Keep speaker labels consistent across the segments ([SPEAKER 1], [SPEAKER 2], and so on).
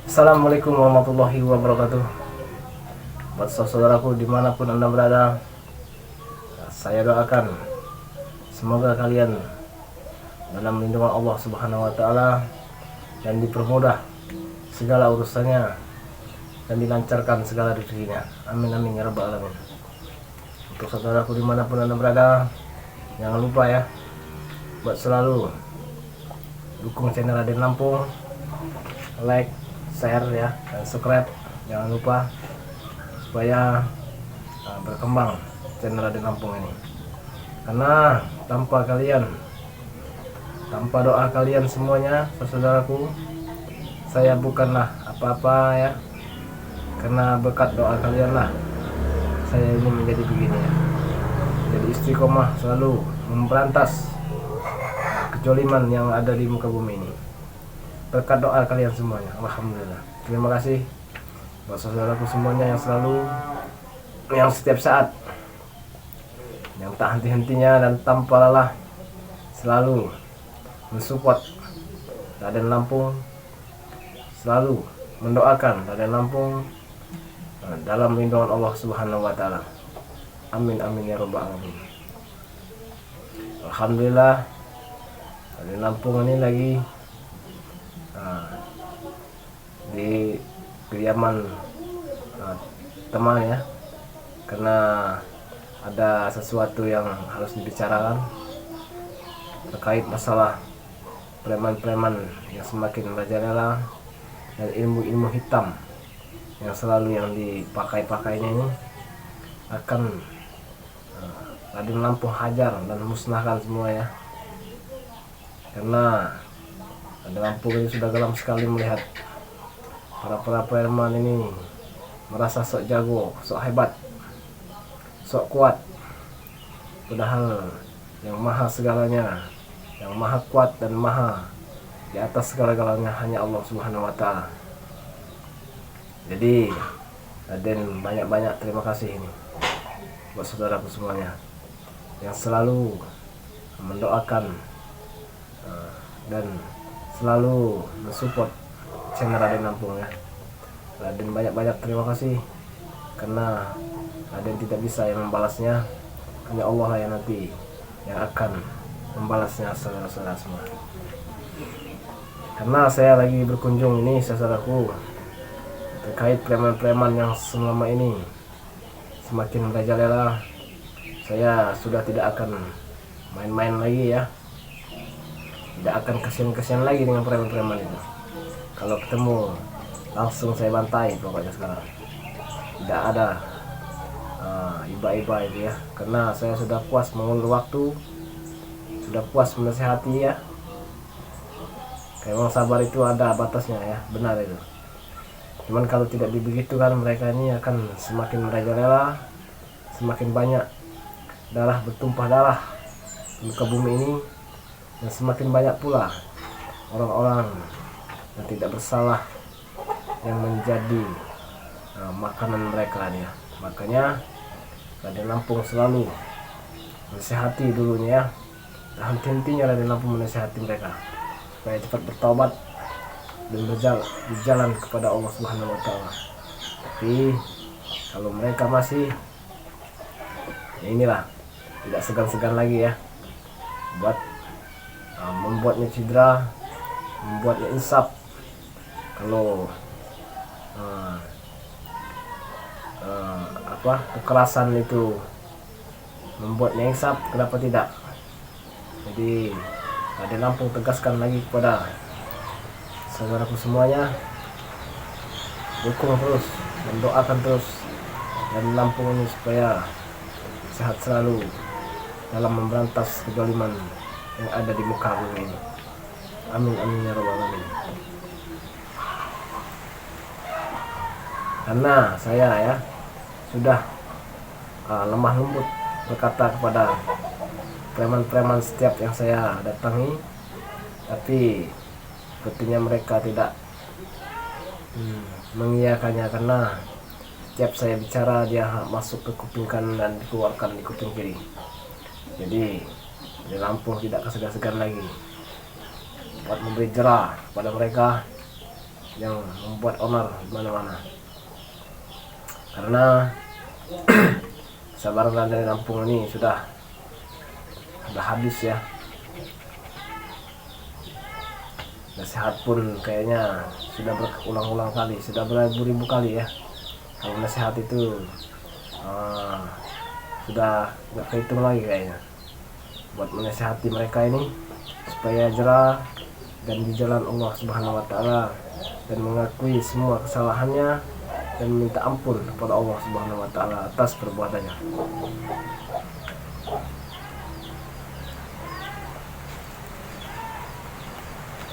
[SPEAKER 1] Assalamualaikum warahmatullahi wabarakatuh. Buat saudaraku dimanapun anda berada, saya doakan semoga kalian dalam lindungan Allah Subhanahu Wa Taala dan dipermudah segala urusannya dan dilancarkan segala rezekinya. Amin amin ya rabbal alamin. Untuk saudaraku dimanapun anda berada, jangan lupa ya buat selalu dukung channel Raden Lampung, like, share ya, dan subscribe. Jangan lupa supaya berkembang channel Raden Lampung ini. Karena tanpa kalian, tanpa doa kalian semuanya, saudaraku, saya bukanlah apa-apa ya. Karena berkat doa kalian lah saya ini menjadi begini ya. Jadi istiqomah selalu memberantas kejoliman yang ada di muka bumi ini. Berkat doa kalian semuanya, alhamdulillah. Terima kasih buat saudaraku semuanya yang selalu, yang setiap saat, yang tak henti-hentinya dan tanpa lelah selalu mensupport Raden Lampung, selalu mendoakan Raden Lampung dalam lindungan Allah Subhanahu Wa Taala. Amin amin ya rabbal alamin. Alhamdulillah, Raden Lampung ini lagi di kediaman teman ya, karena ada sesuatu yang harus dibicarakan terkait masalah preman-preman yang semakin merajalela dan ilmu-ilmu hitam yang selalu yang dipakai-pakainya ini akan Raden Lampung hajar dan musnahkan semua ya. Karena Raden Lampung ini sudah geram sekali melihat para preman ini merasa sok jago, sok hebat, sok kuat. Padahal yang maha segalanya, yang maha kuat dan maha di atas segala-galanya hanya Allah Subhanahu Wa Taala. Jadi Raden banyak-banyak terima kasih ini buat saudaraku semuanya yang selalu mendoakan dan selalu mensupport channel Raden Lampung ya. Raden banyak-banyak terima kasih, karena Raden tidak bisa yang membalasnya, hanya Allah lah yang nanti yang akan membalasnya saudara-saudara semua. Karena saya lagi berkunjung ini saudaraku terkait preman-preman yang selama ini semakin merajalela, saya sudah tidak akan main-main lagi ya, tidak akan kasihan-kasihan lagi dengan preman-preman itu. Kalau ketemu langsung saya bantai pokoknya sekarang. Tidak ada iba-iba itu ya, karena saya sudah puas mengulur waktu, sudah puas menasihati ya. Memang sabar itu ada batasnya ya, benar itu. Cuman kalau tidak dibegitukan, mereka ini akan semakin merajalela, semakin banyak darah bertumpah darah di muka bumi ini, dan semakin banyak pula orang-orang yang tidak bersalah yang menjadi makanan mereka ya. Makanya Raden Lampung selalu menasihati dulunya ya, dan henti-hentinya Raden Lampung menasihati mereka supaya cepat bertobat dan berjalan kepada Allah Subhanahu Wa Taala. Tapi kalau mereka masih ya inilah, tidak segan-segan lagi ya buat membuatnya cedera, membuatnya insaf. Kalau kekerasan itu membuatnya insaf, kenapa tidak? Jadi Raden Lampung tegaskan lagi kepada saudaraku semuanya, dukung terus dan doakan terus Raden Lampung ini supaya sehat selalu dalam memberantas kezaliman yang ada di muka bumi ini. Amin amin ya rabbal alamin. Karena saya ya sudah lemah lembut berkata kepada preman-preman setiap yang saya datangi, tapi sepertinya mereka tidak mengiyakannya, karena setiap saya bicara dia masuk ke kuping kanan dan dikeluarkan di kuping kiri. Jadi di Lampung tidak segan-segan lagi buat memberi jerah pada mereka yang membuat onar di mana-mana. Karena sabaran dari Lampung ini sudah habis ya. Nasihat pun kayaknya sudah berulang-ulang kali, sudah beribu-ribu kali ya. Kalau nasihat itu sudah nggak kehitung lagi kayaknya, buat menasihati mereka ini supaya jerah dan di jalan Allah Subhanahu wa Ta'ala, dan mengakui semua kesalahannya dan minta ampun kepada Allah Subhanahu wa Ta'ala atas perbuatannya.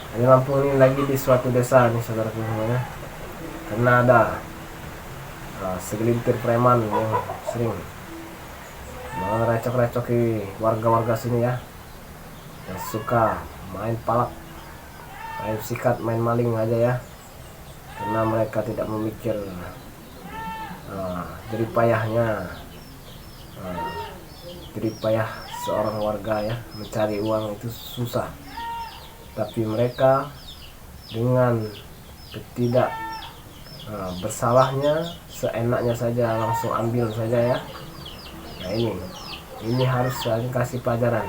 [SPEAKER 1] Di Lampung ini lagi di suatu desa nih saudaraku semuanya, karena ada segelintir preman yang sering merecok-recoki warga-warga sini ya, yang suka main palak, main sikat, main maling aja ya, karena mereka tidak memikir jerih payah seorang warga ya, mencari uang itu susah. Tapi mereka dengan ketidak bersalahnya, seenaknya saja langsung ambil saja ya. Nah ini harus saling kasih pelajaran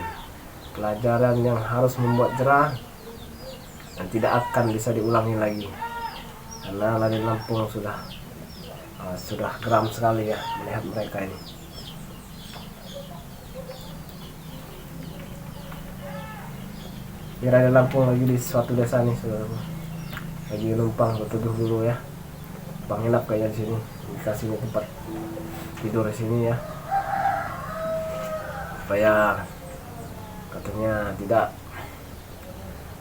[SPEAKER 1] yang harus membuat jerah dan tidak akan bisa diulangi lagi. Karena Raden Lampung sudah geram sekali ya melihat mereka ini. Di Raden Lampung lagi di suatu desa nih saudaraku, lagi numpang berteduh dulu ya, nginap kayaknya di sini, dikasihnya tempat tidur di sini ya, supaya katanya tidak,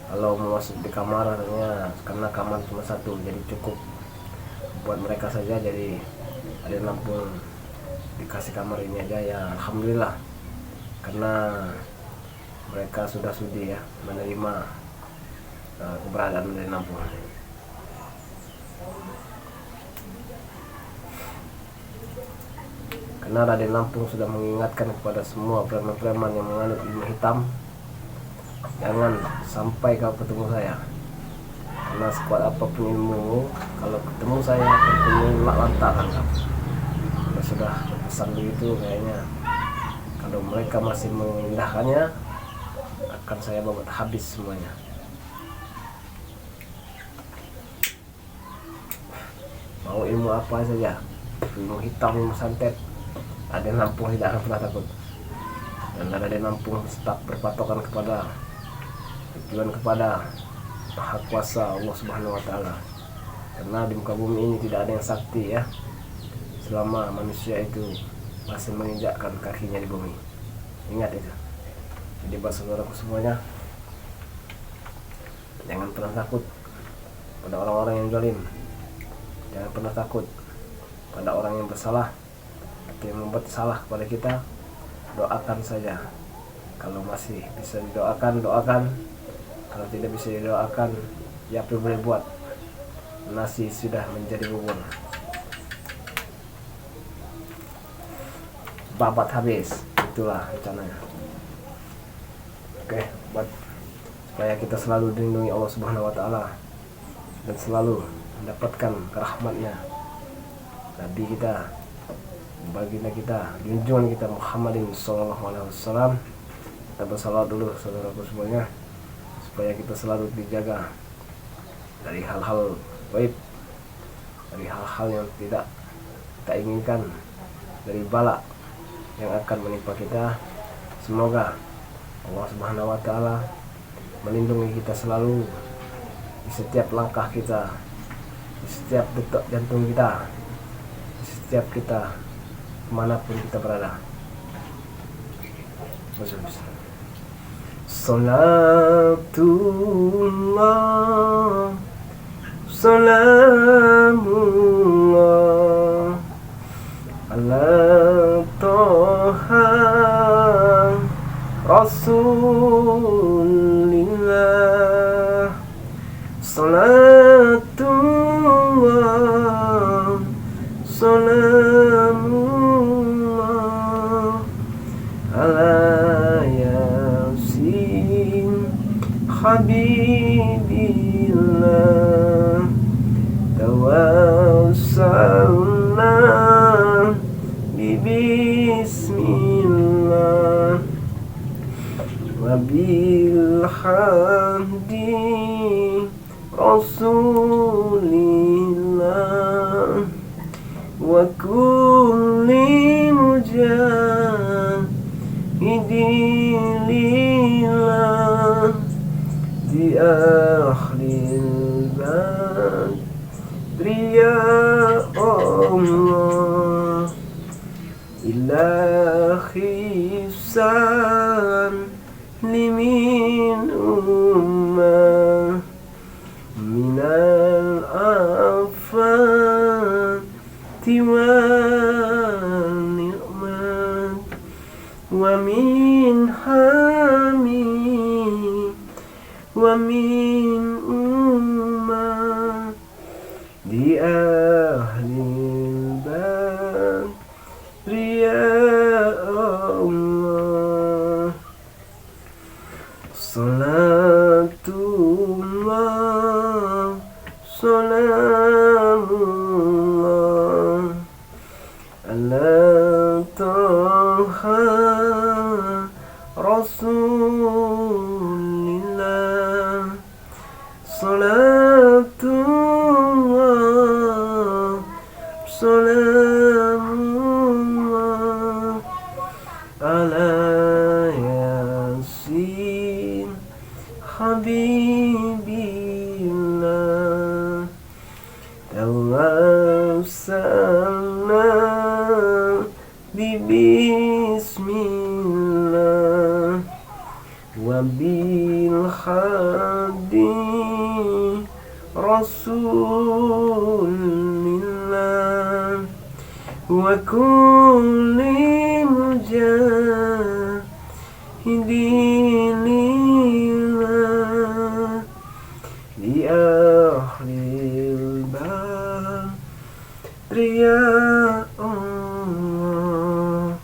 [SPEAKER 1] kalau mau masuk di kamar katanya, karena kamar cuma satu jadi cukup buat mereka saja. Jadi Raden Lampung dikasih kamar ini aja ya, alhamdulillah, karena mereka sudah sudi ya menerima keberadaan Raden Lampung. Karena Raden Lampung sudah mengingatkan kepada semua preman-preman yang menganut ilmu hitam, jangan sampai kau ketemu saya, karena sekuat apapun ilmu, kalau ketemu saya ketemu lantaran kamu. Sudah pesan begitu kayaknya, kalau mereka masih mengindahkannya, akan saya bawa habis semuanya. Mau ilmu apa saja, ilmu hitam, ilmu santet, Raden Lampung tidak akan pernah takut. Dan Raden Lampung tetap berpatokan kepada tujuan, kepada Maha Kuasa Allah Subhanahu wa Ta'ala. Karena di muka bumi ini tidak ada yang sakti ya, selama manusia itu masih menginjakkan kakinya di bumi. Ingat itu. Jadi buat saudaraku semuanya, jangan pernah takut pada orang-orang yang zalim, jangan pernah takut pada orang yang bersalah atau yang membuat salah kepada kita. Doakan saja, kalau masih bisa didoakan, doakan. Kalau tidak bisa didoakan, ya apa boleh buat, nasi sudah menjadi bubur, babat habis, itulah rencananya. Oke, buat supaya kita selalu dilindungi Allah Subhanahu wa Ta'ala dan selalu mendapatkan rahmatnya Nabi kita, baginda kita, junjungan kita Muhammadin sallallahu alaihi wasallam. Kita bersalawat dulu saudaraku semuanya, supaya kita selalu dijaga dari hal-hal gaib, dari hal-hal yang tidak kita inginkan, dari bala yang akan menimpa kita. Semoga Allah Subhanahu wa Ta'ala melindungi kita selalu di setiap langkah kita, di setiap detak jantung kita, di setiap kita kemanapun kita berada. Salatullah, salamullah ala Toha Rasulillah. Salatullah, salamullah ala Yasin Habibillah. tawassalna bismillah wa bil hadi rasulillah wa kulli mujahidin lillah di akhiril badri ya Allah ilahi san limin ummah minal afati wal ni'mat wa min hami wa min ummah di ahlil badri ya Allah salatullah salamullah ala taha rasulillah salatullah salamullah ala yasin habibillah tawassalna bismillah wa bil hadi rasulillah wa kulli mujahidin lillah di akhiril badri ya Allah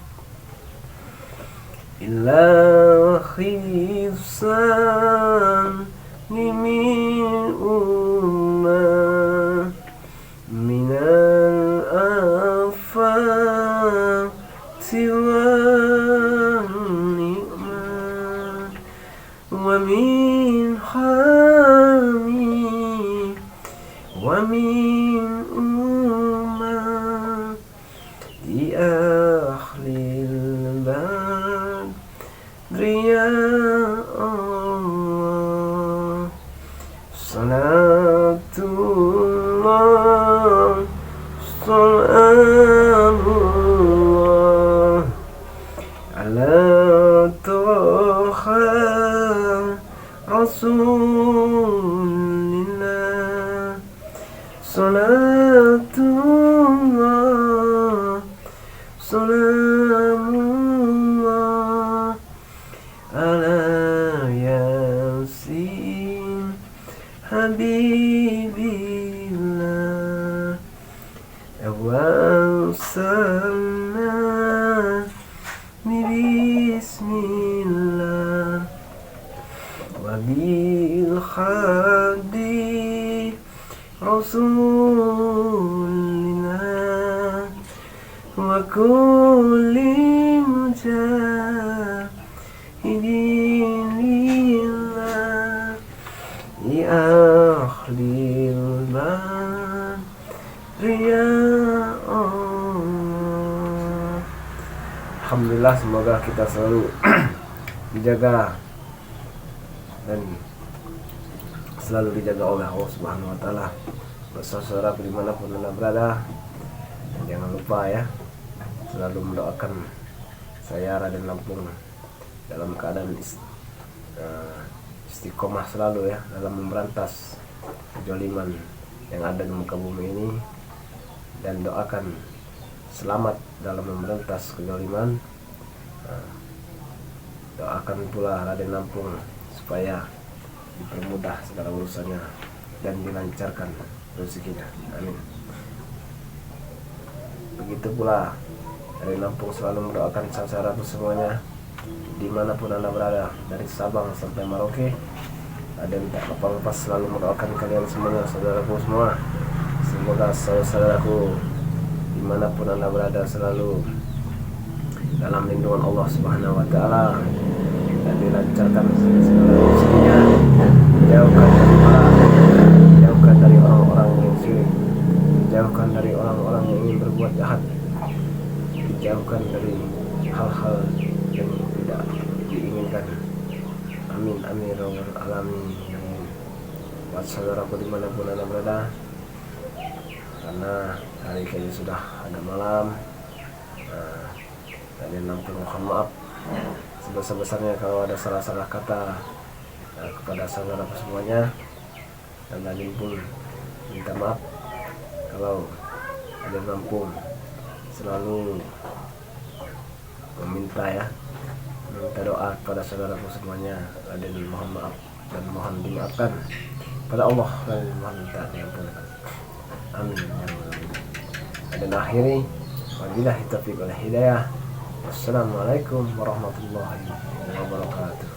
[SPEAKER 1] ilahi san limin ummah minal afati wal ni'mat wa min hami wa min ummah di akhiril badri ya Allah salatullah salamullah ala taha rasulillah salatullah salamullah ala yasin habibillah tawassalna bismillah wa bil hadi rasulillah wa kulli mujahidin lillah di akhiril badri ya Allah. Alhamdulillah, semoga kita selalu dijaga dan selalu dijaga oleh Allah Subhanahu wa Ta'ala. Bersaudara dimanapun Anda berada, dan jangan lupa ya, selalu mendoakan saya Raden Lampung dalam keadaan istiqomah selalu ya dalam memberantas kezaliman yang ada di muka bumi ini, dan doakan selamat dalam memberantas kezaliman. Doakan pula Raden Lampung supaya dipermudah segala urusannya dan dilancarkan rezekinya. Amin. Begitu pula Raden Lampung selalu mendoakan saudaraku semuanya dimanapun Anda berada, dari Sabang sampai Merauke. Ada minta lepas selalu mendoakan kalian semuanya, saudaraku semua, Semoga saudaraku dimanapun Anda berada selalu dalam lindungan Allah Subhanahu wa Ta'ala, dan dilancarkan segala rezekinya, dijauhkan dari malas, dijauhkan dari orang-orang yang syirik, dijauhkan dari orang-orang yang ingin berbuat jahat, dijauhkan dari hal-hal yang tidak diinginkan. Amin amin ya rabbal alamin. Buat saudaraku dimanapun Anda berada, karena hari ini sudah agak malam, dan langsung mohon maaf sebesar-besarnya kalau ada salah-salah kata kepada saudaraku semuanya, dan Nadine pun minta maaf kalau ada mampu selalu meminta doa kepada saudaraku semuanya. Nadine mohon maaf dan mohon dimaafkan pada Allah, dan mohon minta diampunkan. Amin ya rabbal alamin. Dan akhiri wabillahi taufiq wal hidayah. Wassalamualaikum warahmatullahi wabarakatuh.